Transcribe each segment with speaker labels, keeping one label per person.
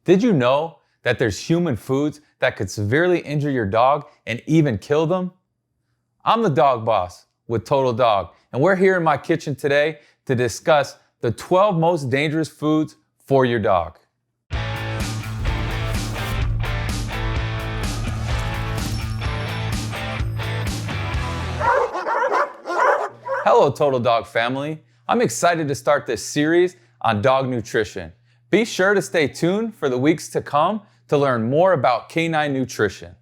Speaker 1: Did you know that there's human foods that could severely injure your dog and even kill them? I'm the dog boss with Total Dog, and we're here in my kitchen today to discuss the 12 most dangerous foods for your dog. Hello, Total Dog family. I'm excited to start this series on dog nutrition. Be sure to stay tuned for the weeks to come to learn more about canine nutrition.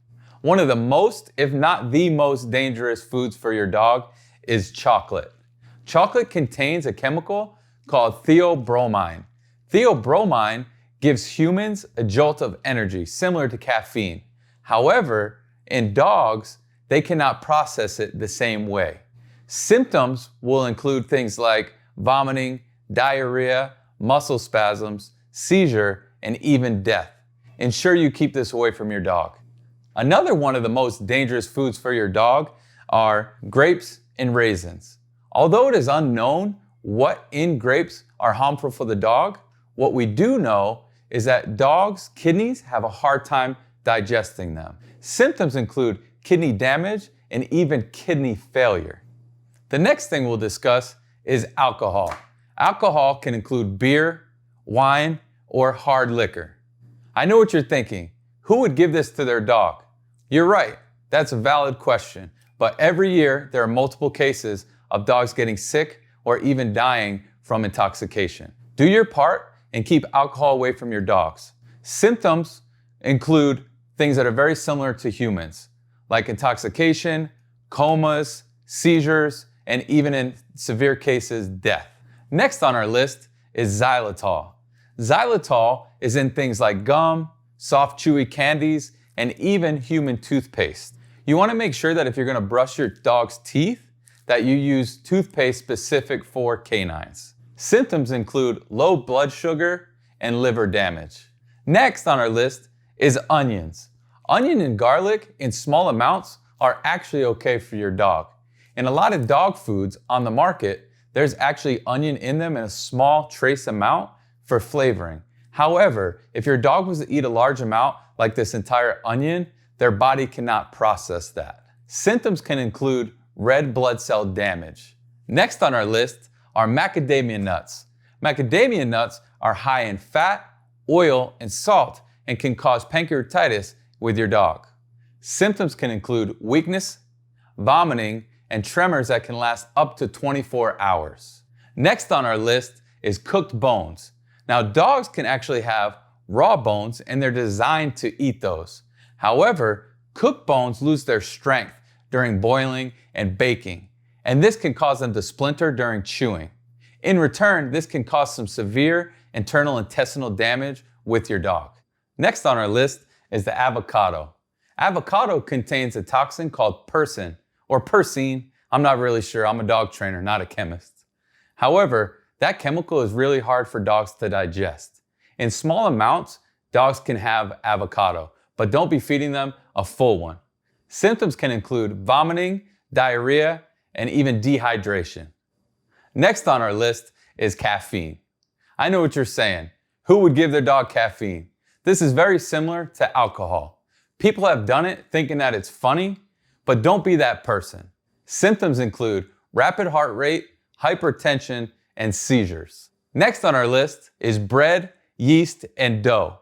Speaker 1: One of the most, if not the most dangerous foods for your dog is chocolate. Chocolate contains a chemical called theobromine. Theobromine gives humans a jolt of energy similar to caffeine. However, in dogs, they cannot process it the same way. Symptoms will include things like vomiting, diarrhea, muscle spasms, seizure, and even death. Ensure you keep this away from your dog. Another one of the most dangerous foods for your dog are grapes and raisins. Although it is unknown what in grapes are harmful for the dog, what we do know is that dogs' kidneys have a hard time digesting them. Symptoms include kidney damage and even kidney failure. The next thing we'll discuss is alcohol. Alcohol can include beer, wine, or hard liquor. I know what you're thinking. Who would give this to their dog? You're right, that's a valid question. But every year, there are multiple cases of dogs getting sick or even dying from intoxication. Do your part and keep alcohol away from your dogs. Symptoms include things that are very similar to humans, like intoxication, comas, seizures, and even in severe cases, death. Next on our list is xylitol. Xylitol is in things like gum, soft chewy candies, and even human toothpaste. You want to make sure that if you're going to brush your dog's teeth, that you use toothpaste specific for canines. Symptoms include low blood sugar and liver damage. Next on our list is onions. Onion and garlic in small amounts are actually okay for your dog. In a lot of dog foods on the market, there's actually onion in them in a small trace amount for flavoring. However, if your dog was to eat a large amount, like this entire onion, their body cannot process that. Symptoms can include red blood cell damage. Next on our list are macadamia nuts. Macadamia nuts are high in fat, oil, and salt and can cause pancreatitis with your dog. Symptoms can include weakness, vomiting, and tremors that can last up to 24 hours. Next on our list is cooked bones. Now, dogs can actually have raw bones and they're designed to eat those. However, cooked bones lose their strength during boiling and baking, and this can cause them to splinter during chewing. In return, this can cause some severe internal intestinal damage with your dog. Next on our list is the avocado. Avocado contains a toxin called persin or persine. I'm not really sure. I'm a dog trainer, not a chemist. However, that chemical is really hard for dogs to digest. In small amounts, dogs can have avocado, but don't be feeding them a full one. Symptoms can include vomiting, diarrhea, and even dehydration. Next on our list is caffeine. I know what you're saying. Who would give their dog caffeine? This is very similar to alcohol. People have done it thinking that it's funny, but don't be that person. Symptoms include rapid heart rate, hypertension, and seizures. Next on our list is bread, yeast, and dough.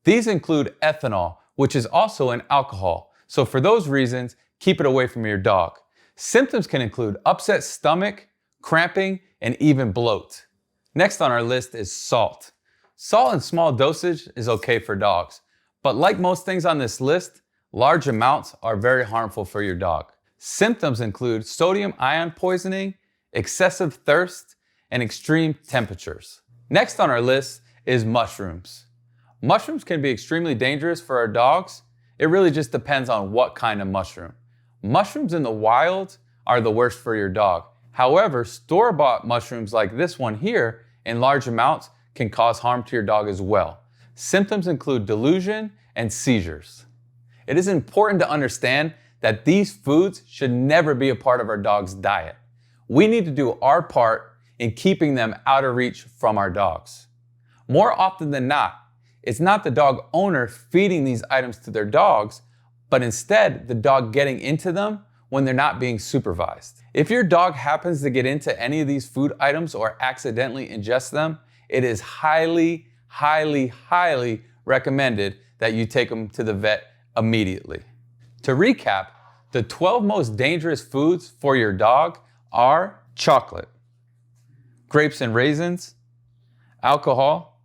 Speaker 1: These include ethanol, which is also an alcohol. So for those reasons, keep it away from your dog. Symptoms can include upset stomach, cramping, and even bloat. Next on our list is salt. Salt in small dosage is okay for dogs, but like most things on this list, large amounts are very harmful for your dog. Symptoms include sodium ion poisoning, excessive thirst, and extreme temperatures. Next on our list is mushrooms. Mushrooms can be extremely dangerous for our dogs. It really just depends on what kind of mushroom. Mushrooms in the wild are the worst for your dog. However, store-bought mushrooms like this one here in large amounts can cause harm to your dog as well. Symptoms include delusion and seizures. It is important to understand that these foods should never be a part of our dog's diet. We need to do our part in keeping them out of reach from our dogs. More often than not, it's not the dog owner feeding these items to their dogs, but instead the dog getting into them when they're not being supervised. If your dog happens to get into any of these food items or accidentally ingest them, it is highly, highly, highly recommended that you take them to the vet immediately. To recap, the 12 most dangerous foods for your dog are chocolate, grapes and raisins, alcohol,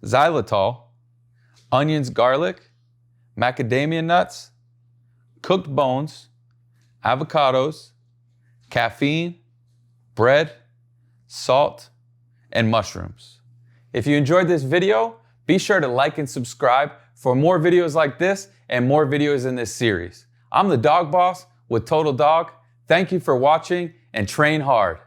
Speaker 1: xylitol, onions, garlic, macadamia nuts, cooked bones, avocados, caffeine, bread, salt, and mushrooms. If you enjoyed this video, be sure to like and subscribe for more videos like this and more videos in this series. I'm the Dog Boss with Total Dog. Thank you for watching and train hard.